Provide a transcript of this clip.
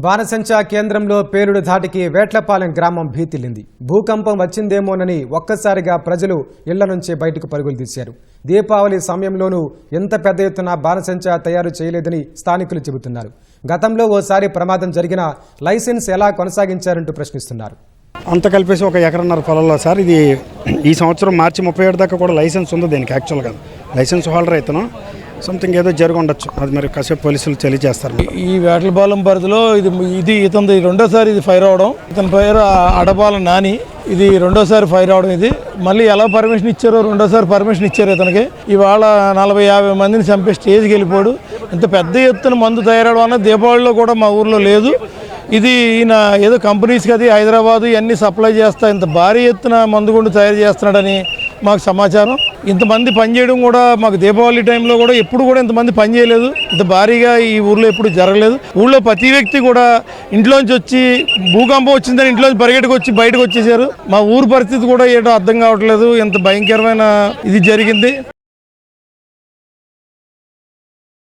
బాణసంచా కేంద్రంలో పేలుడు ధాటికి వేట్లపాలెం గ్రామం భీతిల్లింది. భూకంపం వచ్చిందేమోనని ఒక్కసారిగా ప్రజలు ఇళ్ల నుంచి బయటకు పరుగులు తీశారు. దీపావళి సమయంలోనూ ఎంత పెద్ద ఎత్తున బాణసంచా తయారు చేయలేదని స్థానికులు చెబుతున్నారు. గతంలో ఓసారి ప్రమాదం జరిగినా లైసెన్స్ ఎలా కొనసాగించారంటూ ప్రశ్నిస్తున్నారు. అంత కలిపేసి 1 ఎకరన్నర పొలంలో సార్ ఇది ఈ సంవత్సరం మార్చి 37 దాకా కూడా లైసెన్స్ ఉంది. దీనికి యాక్చువల్గా లైసెన్స్ హోల్డర్ అయితేనో సంథింగ్ ఏదో జరిగి ఉండొచ్చు. అది మరి కాసేపు పోలీసులు తెలియజేస్తారు. ఈ వేటలపాలెం పరిధిలో ఇతని రెండోసారి ఇది ఫైర్ అవడం. ఇతని పేరు అడపాల నాని. ఇది రెండోసారి ఫైర్ అవడం. ఇది మళ్ళీ ఎలా పర్మిషన్ ఇచ్చారో రెండోసారి పర్మిషన్ ఇచ్చారు ఇతనికి. ఇవాళ 40-50 మందిని చంపే స్టేజ్కి వెళ్ళిపోడు. ఇంత పెద్ద ఎత్తున మందు తయారవడం అన్న దీపావళిలో కూడా మా ఊర్లో లేదు. ఇది ఈయన ఏదో కంపెనీస్కి అది హైదరాబాదు ఇవన్నీ సప్లై చేస్తా ఇంత భారీ ఎత్తున మందు గుండు తయారు చేస్తున్నాడని మాకు సమాచారం. ఇంతమంది పనిచేయడం కూడా మాకు దీపావళి టైంలో కూడా ఎప్పుడు కూడా ఇంతమంది పని చేయలేదు. ఇంత భారీగా ఈ ఊర్లో ఎప్పుడు జరగలేదు. ఊళ్ళో ప్రతి వ్యక్తి కూడా ఇంట్లోంచి వచ్చి భూకంపం వచ్చిందని ఇంట్లోంచి పరిగెట్టుకు వచ్చి బయటకు వచ్చేసారు. మా ఊరు పరిస్థితి కూడా ఏంటో అర్థం కావట్లేదు. ఇంత భయంకరమైన ఇది జరిగింది.